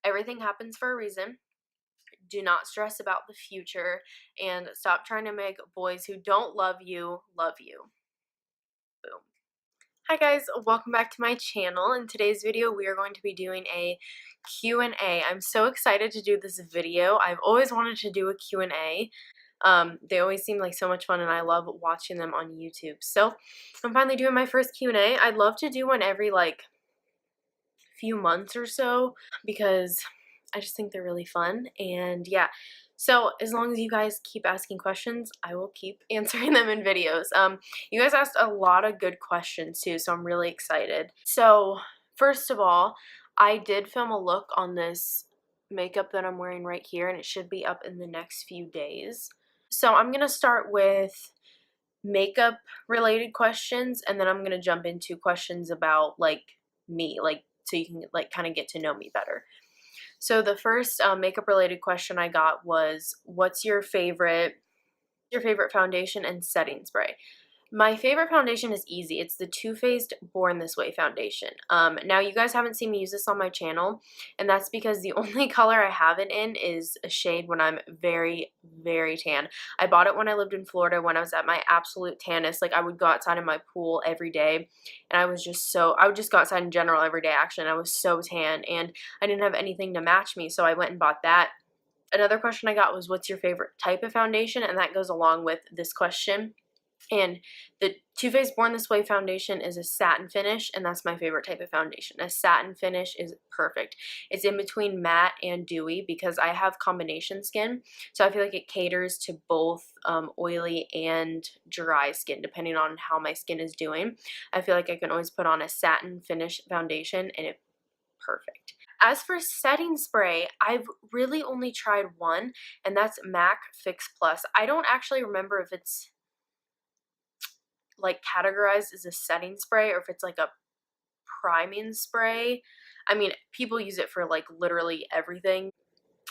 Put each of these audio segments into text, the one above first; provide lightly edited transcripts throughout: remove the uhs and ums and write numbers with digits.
Everything happens for a reason. Do not stress about the future, and stop trying to make boys who don't love you love you. Boom. Hi guys, welcome back to my channel. In today's video, we are going to be doing a Q&A. I'm so excited to do this video. I've always wanted to do a Q&A. They always seem like so much fun, and I love watching them on YouTube. So I'm finally doing my first Q&A. I'd love to do one every like few months or so because I just think they're really fun. And yeah, so as long as you guys keep asking questions, I will keep answering them in videos. You guys asked a lot of good questions too, so I'm really excited. So first of all, I did film a look on this makeup that I'm wearing right here, and it should be up in the next few days. So I'm gonna start with makeup related questions, and then I'm gonna jump into questions about like me, like so you can like kind of get to know me better. So the first makeup related question I got was, what's your favorite foundation and setting spray? My favorite foundation is easy. It's the Too Faced Born This Way foundation. Now, you guys haven't seen me use this on my channel, and that's because the only color I have it in is a shade when I'm very, very tan. I bought it when I lived in Florida when I was at my absolute tannest. Like, I would go outside in my pool every day, and I would just go outside in general every day, actually, and I was so tan, and I didn't have anything to match me, so I went and bought that. Another question I got was, what's your favorite type of foundation? And that goes along with this question. And the Too Faced Born This Way foundation is a satin finish, and that's my favorite type of foundation. A satin finish is perfect. It's in between matte and dewy because I have combination skin, so I feel like it caters to both oily and dry skin depending on how my skin is doing. I feel like I can always put on a satin finish foundation and it's perfect. As for setting spray, I've really only tried one, and that's MAC Fix Plus. I don't actually remember if it's like categorized as a setting spray or if it's like a priming spray. I mean, people use it for like literally everything.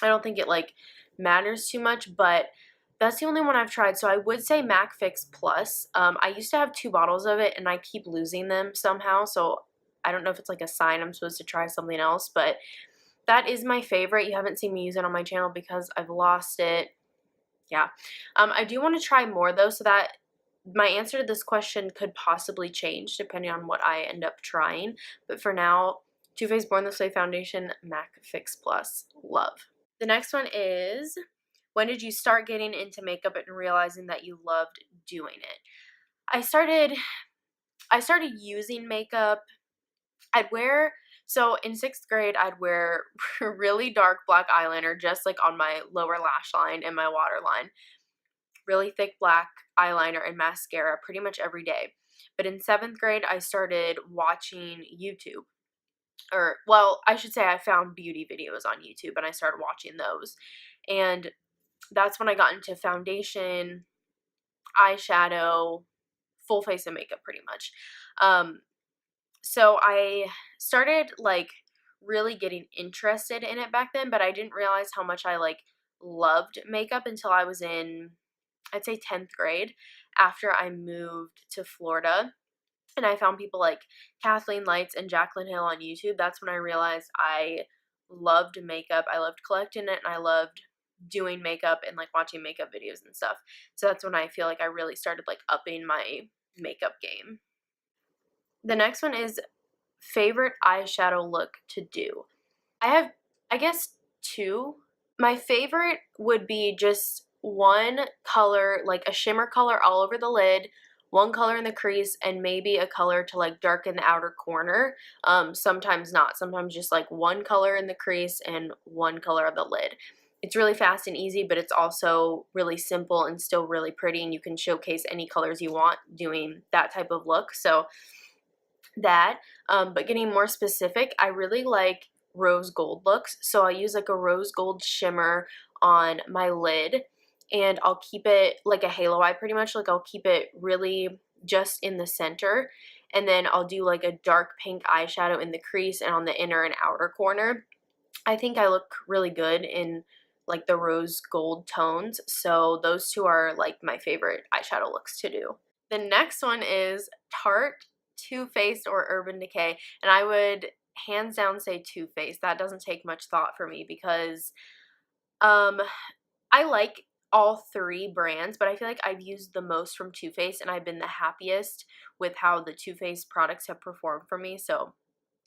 I don't think it like matters too much, but that's the only one I've tried. So I would say MAC Fix Plus. I used to have 2 bottles of it and I keep losing them somehow. So I don't know if it's like a sign I'm supposed to try something else, but that is my favorite. You haven't seen me use it on my channel because I've lost it. Yeah. I do want to try more though, so that my answer to this question could possibly change depending on what I end up trying. But for now, Too Faced Born This Way foundation, MAC Fix Plus, love. The next one is, when did you start getting into makeup and realizing that you loved doing it? I started using makeup. So in 6th grade, I'd wear really dark black eyeliner just like on my lower lash line and my waterline. Really thick black eyeliner and mascara pretty much every day. But in 7th grade, I started watching YouTube. Or, well, I should say I found beauty videos on YouTube and I started watching those. And that's when I got into foundation, eyeshadow, full face of makeup pretty much. So I started like really getting interested in it back then, but I didn't realize how much I like loved makeup until I was in, I'd say 10th grade, after I moved to Florida and I found people like Kathleen Lights and Jaclyn Hill on YouTube. That's when I realized I loved makeup. I loved collecting it, and I loved doing makeup and like watching makeup videos and stuff. So that's when I feel like I really started like upping my makeup game. The next one is favorite eyeshadow look to do. I have, I guess, 2. My favorite would be just one color, like a shimmer color all over the lid, one color in the crease, and maybe a color to like darken the outer corner. Sometimes not. Sometimes just like one color in the crease and one color on the lid. It's really fast and easy, but it's also really simple and still really pretty, and you can showcase any colors you want doing that type of look. So that, but getting more specific, I really like rose gold looks. So I use like a rose gold shimmer on my lid, and I'll keep it like a halo eye pretty much. Like I'll keep it really just in the center, and then I'll do like a dark pink eyeshadow in the crease and on the inner and outer corner. I think I look really good in like the rose gold tones. So those 2 are like my favorite eyeshadow looks to do. The next one is Tarte, Too Faced, or Urban Decay, and I would hands down say Too Faced. That doesn't take much thought for me because um I like all three brands, but I feel like I've used the most from Too Faced and I've been the happiest with how the Too Faced products have performed for me. So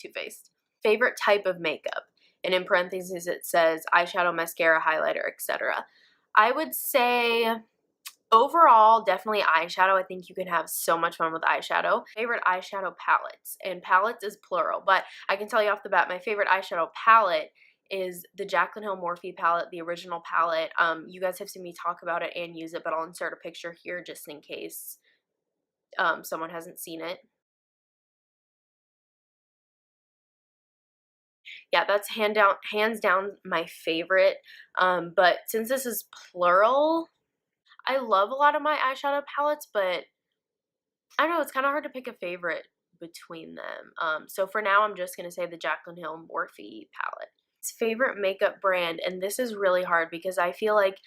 Too Faced. Favorite type of makeup. And in parentheses it says eyeshadow, mascara, highlighter, etc. I would say overall, definitely eyeshadow. I think you can have so much fun with eyeshadow. Favorite eyeshadow palettes, and palettes is plural, but I can tell you off the bat, my favorite eyeshadow palette is the Jaclyn Hill Morphe palette, the original palette. You guys have seen me talk about it and use it, but I'll insert a picture here just in case someone hasn't seen it. Yeah, that's hands down my favorite. But since this is plural, I love a lot of my eyeshadow palettes, but I don't know, it's kind of hard to pick a favorite between them. So for now, I'm just going to say the Jaclyn Hill Morphe palette. His favorite makeup brand, and this is really hard because I feel like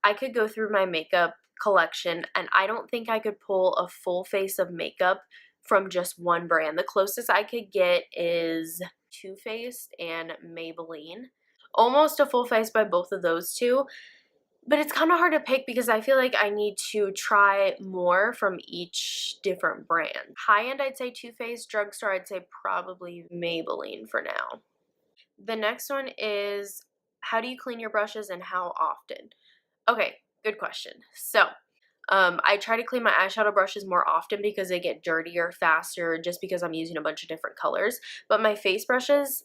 I could go through my makeup collection and I don't think I could pull a full face of makeup from just one brand. The closest I could get is Too Faced and Maybelline. Almost a full face by both of those two. But it's kind of hard to pick because I feel like I need to try more from each different brand. High end, I'd say Too Faced. Drugstore, I'd say probably Maybelline for now. The next one is, how do you clean your brushes and how often? Okay, good question. So, I try to clean my eyeshadow brushes more often because they get dirtier faster just because I'm using a bunch of different colors. But my face brushes,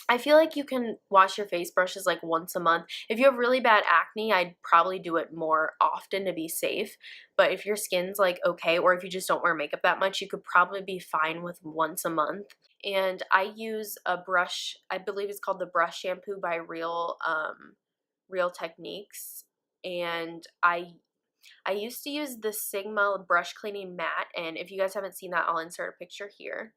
I feel like you can wash your face brushes like once a month. If you have really bad acne, I'd probably do it more often to be safe. But if your skin's like okay, or if you just don't wear makeup that much, you could probably be fine with once a month. And I use a brush, I believe it's called the Brush Shampoo by Real Techniques. And I used to use the Sigma brush cleaning matte, and if you guys haven't seen that, I'll insert a picture here.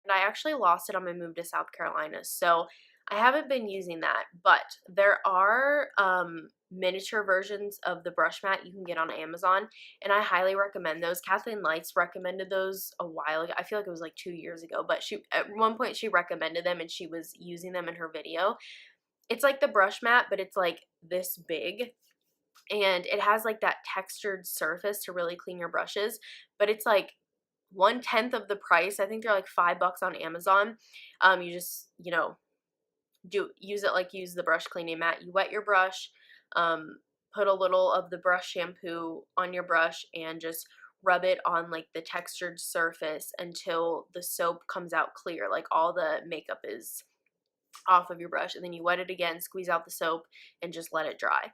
And I actually lost it on my move to South Carolina, so I haven't been using that, but there are miniature versions of the brush mat you can get on Amazon, and I highly recommend those. Kathleen Lights recommended those a while ago. I feel like it was like 2 years ago, but she at one point she recommended them and she was using them in her video. It's like the brush mat, but it's like this big, and it has like that textured surface to really clean your brushes, but it's like 1/10 of the price. I think they're like $5 on Amazon. You just, use it like use the brush cleaning mat. You wet your brush, put a little of the brush shampoo on your brush and just rub it on like the textured surface until the soap comes out clear, like all the makeup is off of your brush, and then you wet it again, squeeze out the soap, and just let it dry.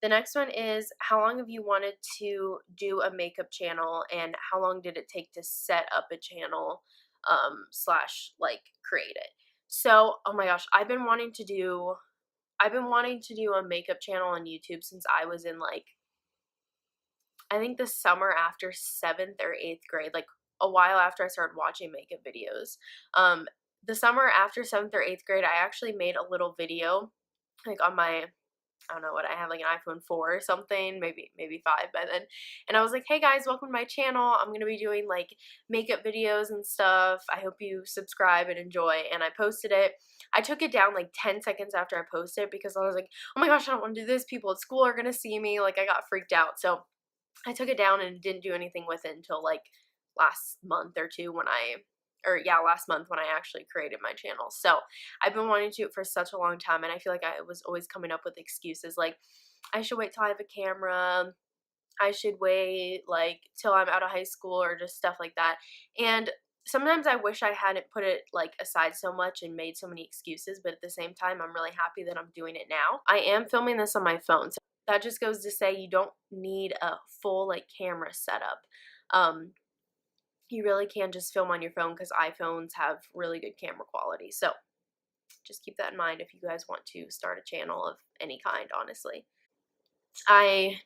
The next one is, how long have you wanted to do a makeup channel and how long did it take to set up a channel slash like create it? So, oh my gosh, I've been wanting to do a makeup channel on YouTube since I was in like, I think the summer after 7th or 8th grade, like a while after I started watching makeup videos. The summer after 7th or 8th grade, I actually made a little video like on my, I don't know what I have, like an iPhone 4 or something, maybe 5 by then. And I was like, hey guys, welcome to my channel. I'm gonna be doing like makeup videos and stuff. I hope you subscribe and enjoy. And I posted it. I took it down like 10 seconds after I posted it because I was like, oh my gosh, I don't want to do this. People at school are gonna see me. Like I got freaked out. So I took it down and didn't do anything with it until like last month or two when last month when I actually created my channel. So I've been wanting to do it for such a long time, and I feel like I was always coming up with excuses like, I should wait till I have a camera, I should wait like till I'm out of high school, or just stuff like that. And sometimes I wish I hadn't put it like aside so much and made so many excuses, but at the same time I'm really happy that I'm doing it now. I am filming this on my phone, so that just goes to say you don't need a full like camera setup. You really can just film on your phone because iPhones have really good camera quality. So just keep that in mind if you guys want to start a channel of any kind, honestly. I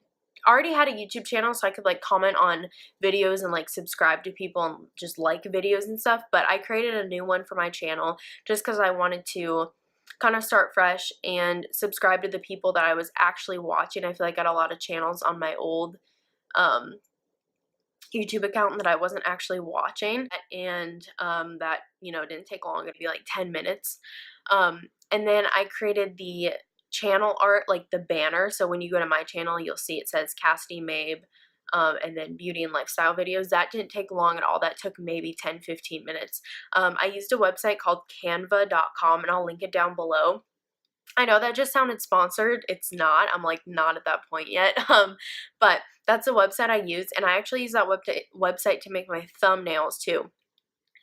already had a YouTube channel, so I could like comment on videos and like subscribe to people and just like videos and stuff, but I created a new one for my channel just because I wanted to kind of start fresh and subscribe to the people that I was actually watching. I feel like I got a lot of channels on my old YouTube account that I wasn't actually watching, and that, you know, didn't take long. It'd be like 10 minutes. And then I created the channel art, like the banner. So when you go to my channel, you'll see it says Cassidy Mabe, and then beauty and lifestyle videos. That didn't take long at all. That took maybe 10-15 minutes. I used a website called canva.com, and I'll link it down below. I know that just sounded sponsored. It's not. I'm like not at that point yet. But that's a website I use, and I actually use that website to make my thumbnails too.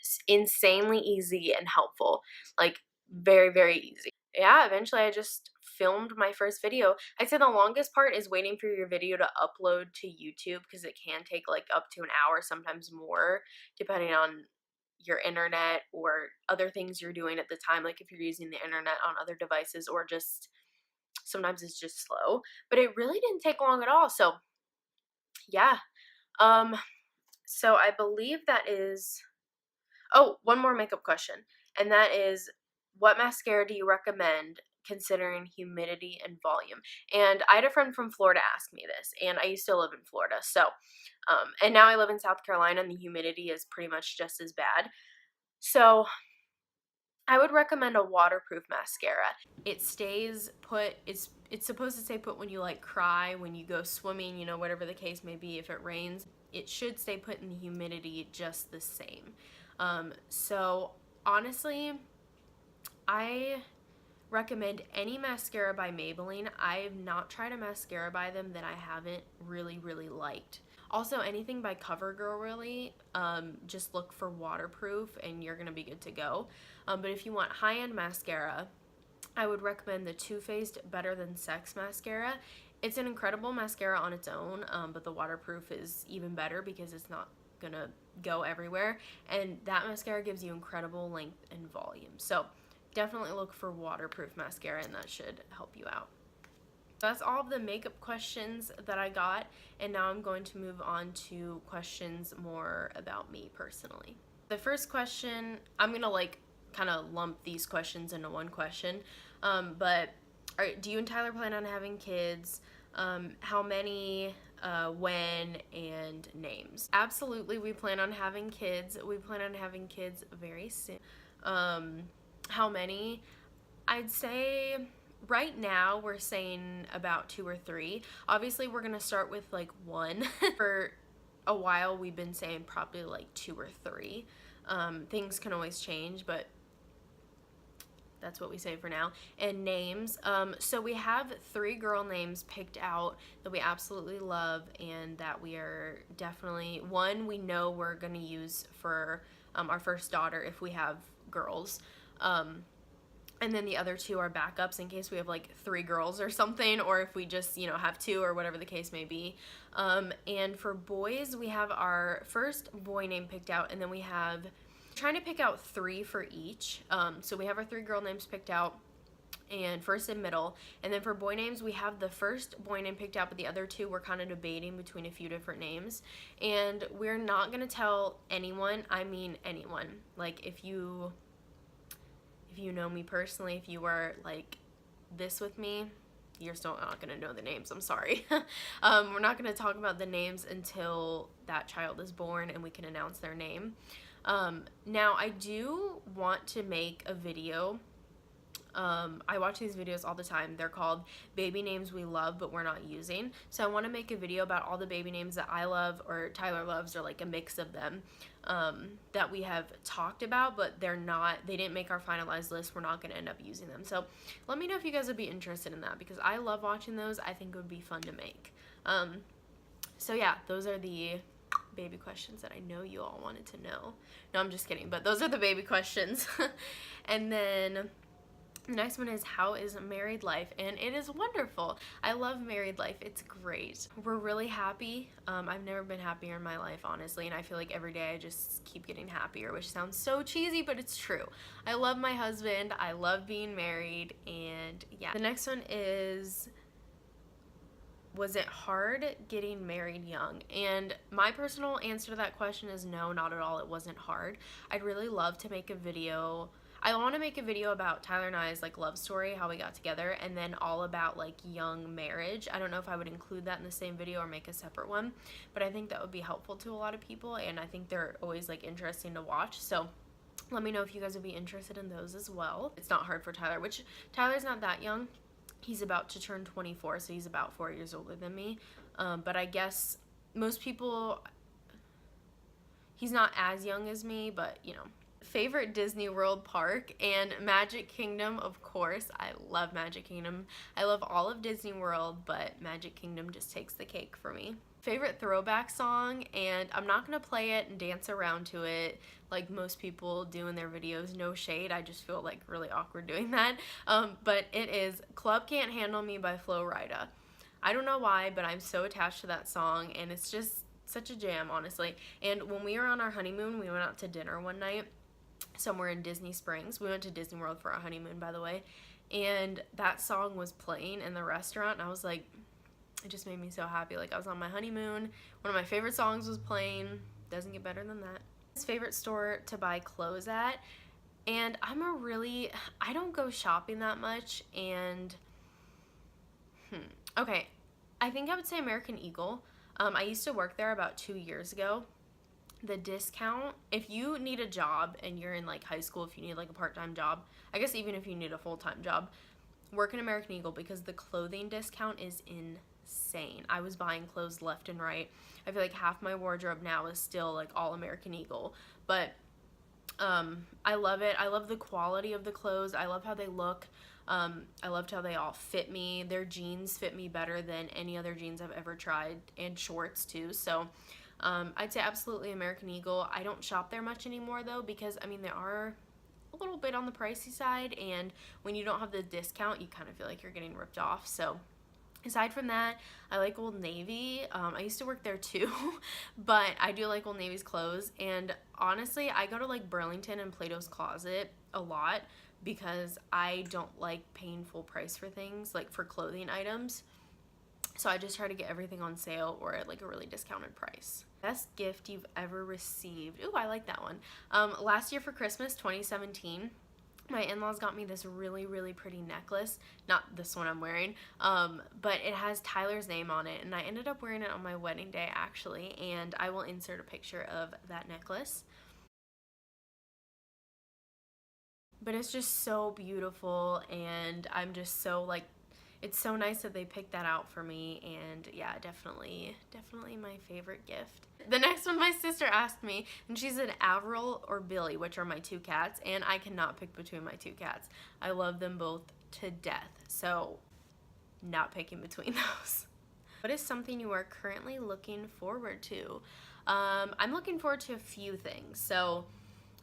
It's insanely easy and helpful. Like very, very easy. Yeah, eventually I just filmed my first video. I'd say the longest part is waiting for your video to upload to YouTube, because it can take like up to an hour, sometimes more, depending on your internet or other things you're doing at the time, like if you're using the internet on other devices, or just sometimes it's just slow. But it really didn't take long at all. So yeah. So I believe that is, oh, one more makeup question, and that is, what mascara do you recommend considering humidity and volume? And I had a friend from Florida ask me this, and I used to live in Florida, so and now I live in South Carolina, and the humidity is pretty much just as bad. So I would recommend a waterproof mascara. It stays put. It's supposed to stay put when you like cry, when you go swimming, you know, whatever the case may be. If it rains, it should stay put in the humidity just the same. So honestly, I recommend any mascara by Maybelline. I've not tried a mascara by them that I haven't really liked. Also, anything by CoverGirl, really, just look for waterproof and you're gonna be good to go. But if you want high-end mascara, I would recommend the Too Faced Better Than Sex mascara. It's an incredible mascara on its own, but the waterproof is even better because it's not gonna go everywhere, and that mascara gives you incredible length and volume. So definitely look for waterproof mascara, and that should help you out. That's all of the makeup questions that I got, and now I'm going to move on to questions more about me personally. The first question, I'm gonna like kind of lump these questions into one question, but do you and Tyler plan on having kids? How many, when, and names? Absolutely, we plan on having kids. We plan on having kids very soon. How many? I'd say right now we're saying about 2 or 3. Obviously, we're gonna start with like 1. For a while, we've been saying probably like 2 or 3. Things can always change, but that's what we say for now. And names. So we have 3 girl names picked out that we absolutely love, and that we are definitely, one we know we're gonna use for our first daughter if we have girls. And then the other 2 are backups in case we have like 3 girls or something, or if we just, you know, have 2 or whatever the case may be. And for boys, we have our first boy name picked out, and then we have trying to pick out 3 for each. So we have our 3 girl names picked out, and first and middle. And then for boy names, we have the first boy name picked out, but the other 2 we're kind of debating between a few different names. And we're not going to tell anyone, I mean anyone. Like if you know me personally, if you were like this with me, you're still not going to know the names. I'm sorry. We're not going to talk about the names until that child is born and we can announce their name. Now, I do want to make a video. I watch these videos all the time. They're called Baby Names We Love But We're Not Using. So I want to make a video about all the baby names that I love or Tyler loves, or like a mix of them, that we have talked about, but they didn't make our finalized list. We're not going to end up using them. So let me know if you guys would be interested in that, because I love watching those. I think it would be fun to make. So yeah, those are the baby questions that I know you all wanted to know. No, I'm just kidding, but those are the baby questions. And then the next one is, how is married life? And it is wonderful. I love married life. It's great. We're really happy. I've never been happier in my life, honestly, and I feel like every day I just keep getting happier, which sounds so cheesy, but it's true. I love my husband. I love being married, and yeah. The next one is, was it hard getting married young? And my personal answer to that question is no, not at all. It wasn't hard. I'd really love to make a video. I want to make a video about Tyler and I's like love story, how we got together, and then all about like young marriage. I don't know if I would include that in the same video or make a separate one, but I think that would be helpful to a lot of people, and I think they're always like interesting to watch. So let me know if you guys would be interested in those as well. It's not hard for Tyler, which Tyler's not that young. He's about to turn 24, so he's about 4 years older than me. But I guess most people, he's not as young as me, but you know. Favorite Disney World park, and Magic Kingdom, of course. I love Magic Kingdom. I love all of Disney World, but Magic Kingdom just takes the cake for me. Favorite throwback song, and I'm not gonna play it and dance around to it like most people do in their videos. No shade, I just feel like really awkward doing that. But it is Club Can't Handle Me by Flo Rida. I don't know why, but I'm so attached to that song, and it's just such a jam, honestly. And when we were on our honeymoon, we went out to dinner one night somewhere in Disney Springs. We went to Disney World for our honeymoon, by the way, and that song was playing in the restaurant, and I was like, it just made me so happy. Like, I was on my honeymoon, one of my favorite songs was playing. Doesn't get better than that. His favorite store to buy clothes at, and I don't go shopping that much, and okay, I think I would say American Eagle. I used to work there about 2 years ago. The discount, if you need a job and you're in like high school, if you need like a part-time job, I guess even if you need a full-time job, work in American Eagle, because the clothing discount is insane. I was buying clothes left and right. I feel like half my wardrobe now is still like all American Eagle, but I love it. I love the quality of the clothes. I love how they look. I loved how they all fit me. Their jeans fit me better than any other jeans I've ever tried, and shorts too. So I'd say absolutely American Eagle. I don't shop there much anymore though, because I mean, they are a little bit on the pricey side, and when you don't have the discount, you kind of feel like you're getting ripped off. So aside from that, I like Old Navy. I used to work there too, but I do like Old Navy's clothes. And honestly, I go to like Burlington and Plato's Closet a lot because I don't like paying full price for things, like for clothing items. So I just try to get everything on sale or at like a really discounted price. Best gift you've ever received. Ooh, I like that one. Last year for Christmas, 2017, my in-laws got me this really, really pretty necklace. Not this one I'm wearing, but it has Tyler's name on it, and I ended up wearing it on my wedding day, actually, and I will insert a picture of that necklace. But it's just so beautiful, and I'm just so like, it's so nice that they picked that out for me, and yeah, definitely my favorite gift. The next one my sister asked me, and she said Avril or Billy, which are my two cats, and I cannot pick between my two cats. I love them both to death, so not picking between those. What is something you are currently looking forward to? I'm looking forward to a few things. So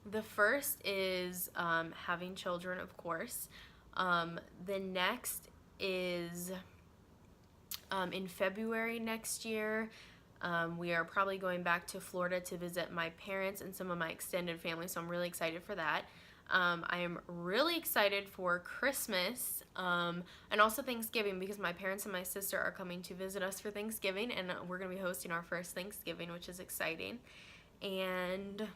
the first is having children, of course. The next is in February next year. We are probably going back to Florida to visit my parents and some of my extended family, so I'm really excited for that. I am really excited for Christmas and also Thanksgiving, because my parents and my sister are coming to visit us for Thanksgiving, and we're going to be hosting our first Thanksgiving, which is exciting. And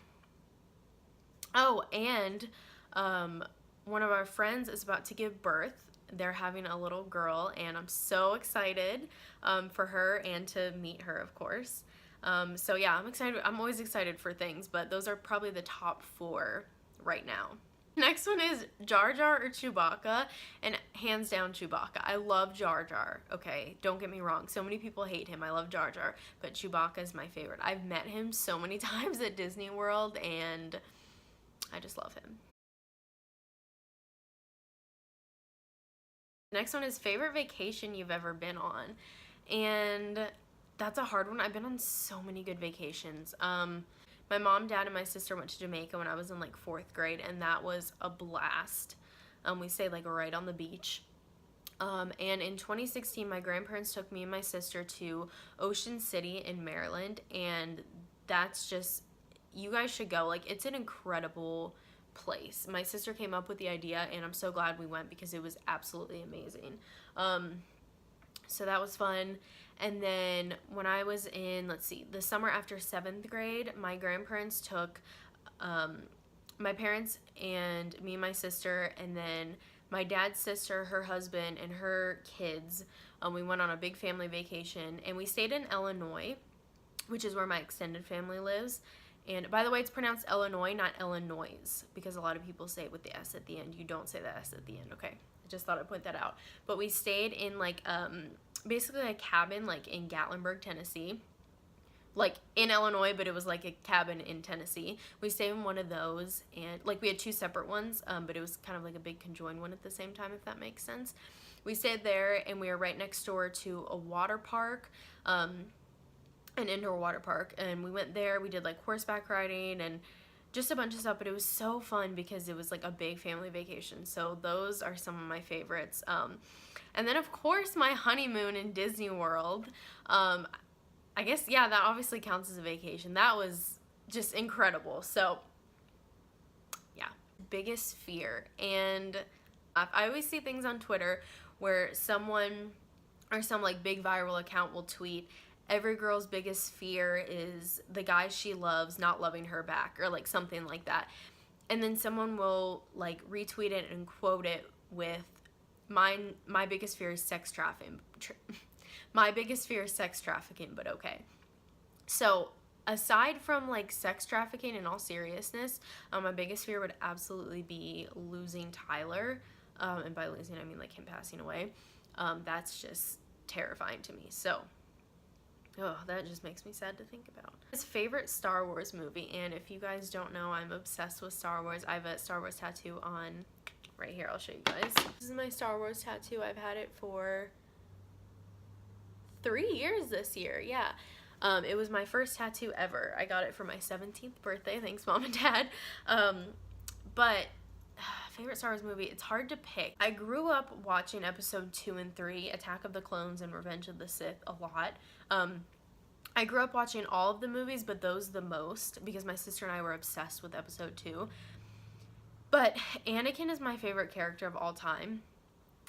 one of our friends is about to give birth. They're having a little girl, and I'm so excited for her and to meet her, of course. So yeah, I'm excited. I'm always excited for things, but those are probably the top 4 right now. Next one is Jar Jar or Chewbacca, and hands down Chewbacca. I love Jar Jar, okay? Don't get me wrong. So many people hate him. I love Jar Jar, but Chewbacca is my favorite. I've met him so many times at Disney World, and I just love him. Next one is favorite vacation you've ever been on, and that's a hard one. I've been on so many good vacations. My mom, dad, and my sister went to Jamaica when I was in like 4th grade, and that was a blast. We stayed like right on the beach. And in 2016, my grandparents took me and my sister to Ocean City in Maryland, and that's just, you guys should go. Like, it's an incredible place. My sister came up with the idea, and I'm so glad we went because it was absolutely amazing. So that was fun. And then when I was in, let's see, the summer after 7th grade, my grandparents took my parents and me and my sister, and then my dad's sister, her husband, and her kids. We went on a big family vacation, and we stayed in Illinois, which is where my extended family lives. And by the way, it's pronounced Illinois, not Illinois, because a lot of people say it with the S at the end. You don't say the S at the end, okay? I just thought I'd point that out. But we stayed in like basically a cabin like in Gatlinburg, Tennessee. Like in Illinois, but it was like a cabin in Tennessee. We stayed in one of those, and like we had two separate ones, but it was kind of like a big conjoined one at the same time, if that makes sense. We stayed there, and we were right next door to a water park, an indoor water park, and we went there. We did like horseback riding and just a bunch of stuff, but it was so fun because it was like a big family vacation. So those are some of my favorites. And then of course my honeymoon in Disney World. I guess, yeah, that obviously counts as a vacation. That was just incredible. So yeah, biggest fear. And I always see things on Twitter where someone or some like big viral account will tweet, every girl's biggest fear is the guy she loves not loving her back, or like something like that. And then someone will like retweet it and quote it with, my biggest fear is sex trafficking. My biggest fear is sex trafficking, but okay. So aside from like sex trafficking, in all seriousness, my biggest fear would absolutely be losing Tyler. And by losing, I mean like him passing away. That's just terrifying to me. So oh, that just makes me sad to think about. His favorite Star Wars movie, and if you guys don't know, I'm obsessed with Star Wars. I have a Star Wars tattoo on right here. I'll show you guys. This is my Star Wars tattoo. I've had it for 3 years this year. Yeah. It was my first tattoo ever. I got it for my 17th birthday. Thanks, Mom and Dad. But favorite Star Wars movie, it's hard to pick. I grew up watching episode 2 and 3, Attack of the Clones and Revenge of the Sith, a lot. I grew up watching all of the movies, but those the most, because my sister and I were obsessed with episode 2. But Anakin is my favorite character of all time.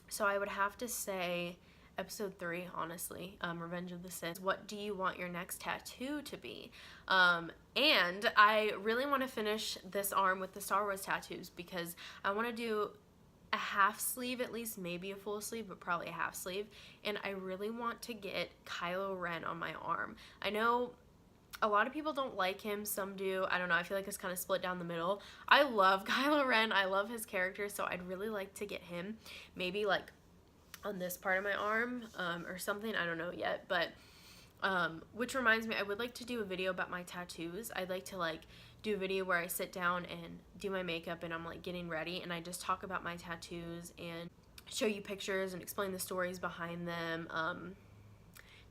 So I would have to say episode 3, honestly, Revenge of the Sith. What do you want your next tattoo to be? And I really want to finish this arm with the Star Wars tattoos, because I want to do a half sleeve at least, maybe a full sleeve, but probably a half sleeve. And I really want to get Kylo Ren on my arm. I know a lot of people don't like him, some do. I don't know, I feel like it's kind of split down the middle. I love Kylo Ren, I love his character, so I'd really like to get him maybe like on this part of my arm, or something, I don't know yet. But which reminds me, I would like to do a video about my tattoos. I'd like to like do a video where I sit down and do my makeup and I'm like getting ready and I just talk about my tattoos and show you pictures and explain the stories behind them.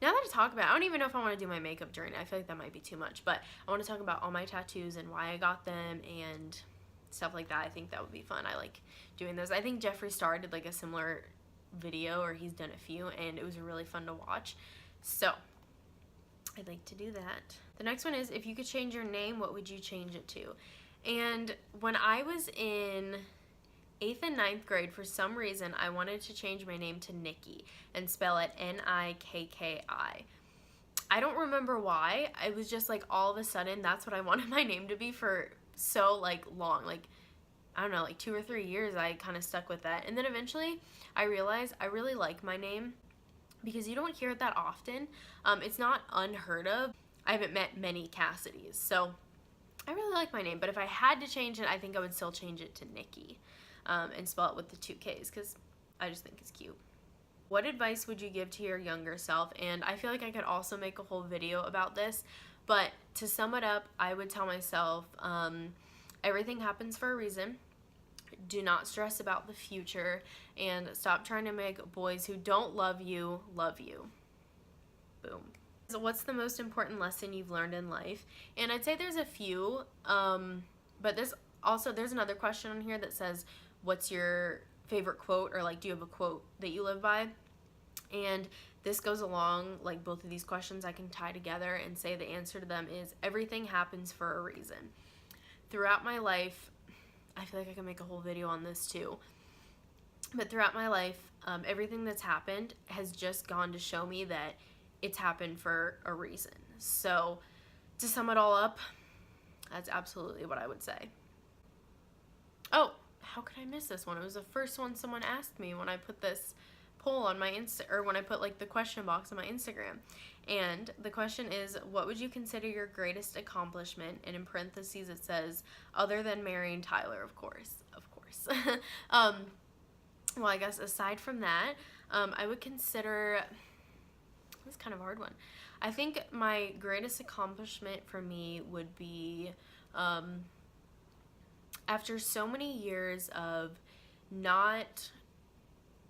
Now that I talk about it, I don't even know if I want to do my makeup during it. I feel like that might be too much, but I want to talk about all my tattoos and why I got them and stuff like that. I think that would be fun. I like doing those. I think Jeffree Star did like a similar video, or he's done a few, and it was really fun to watch. So I'd like to do that. The next one is, if you could change your name, what would you change it to? And when I was in 8th and 9th grade, for some reason, I wanted to change my name to Nikki and spell it Nikki. I don't remember why. It was just like all of a sudden, that's what I wanted my name to be for so like long. Like, I don't know, like 2 or 3 years, I kind of stuck with that. And then eventually I realized I really like my name because you don't hear it that often. It's not unheard of. I haven't met many Cassidys, so I really like my name. But if I had to change it, I think I would still change it to Nikki, and spell it with the 2 Ks, because I just think it's cute. What advice would you give to your younger self? And I feel like I could also make a whole video about this, but to sum it up, I would tell myself, everything happens for a reason. Do not stress about the future, and stop trying to make boys who don't love you love you. Boom. So what's the most important lesson you've learned in life? And I'd say there's a few, but there's another question on here that says, what's your favorite quote, or like, do you have a quote that you live by? And this goes along, like both of these questions I can tie together and say the answer to them is, everything happens for a reason. Throughout my life, I feel like I can make a whole video on this too, but throughout my life, everything that's happened has just gone to show me that it's happened for a reason. So to sum it all up, that's absolutely what I would say. Oh, how could I miss this one? It was the first one someone asked me when I put this poll on my or when I put like the question box on my Instagram. And the question is, what would you consider your greatest accomplishment? And in parentheses it says, other than marrying Tyler, of course. Of course. Well, I guess aside from that, I would consider, this is kind of a hard one. I think my greatest accomplishment for me would be, after so many years of not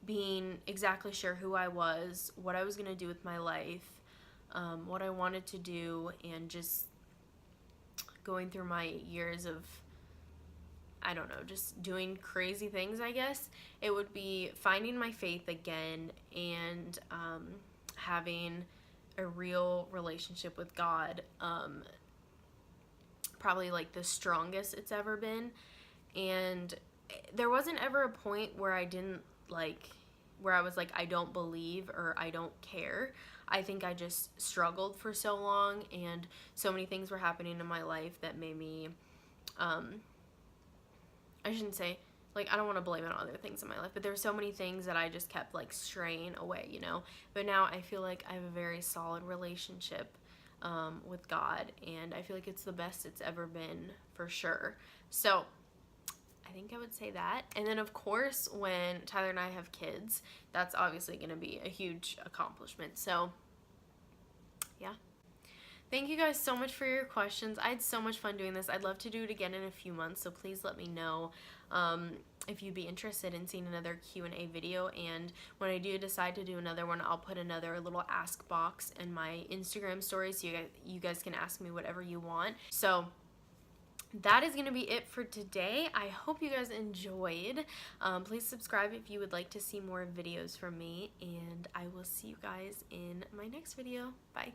being exactly sure who I was, what I was going to do with my life, what I wanted to do, and just going through my years of, I don't know, just doing crazy things, I guess, it would be finding my faith again and having a real relationship with God, probably like the strongest it's ever been. And there wasn't ever a point where I didn't like, where I was like, I don't believe or I don't care. I think I just struggled for so long, and so many things were happening in my life that made me, I shouldn't say, like, I don't want to blame it on other things in my life, but there were so many things that I just kept like straying away, you know. But now I feel like I have a very solid relationship with God, and I feel like it's the best it's ever been, for sure. So I think I would say that. And then, of course, when Tyler and I have kids, that's obviously going to be a huge accomplishment. So, yeah. Thank you guys so much for your questions. I had so much fun doing this. I'd love to do it again in a few months, so please let me know if you'd be interested in seeing another Q&A video. And when I do decide to do another one, I'll put another little ask box in my Instagram story, so you guys can ask me whatever you want. So that is going to be it for today. I hope you guys enjoyed. Please subscribe if you would like to see more videos from me, and I will see you guys in my next video. Bye.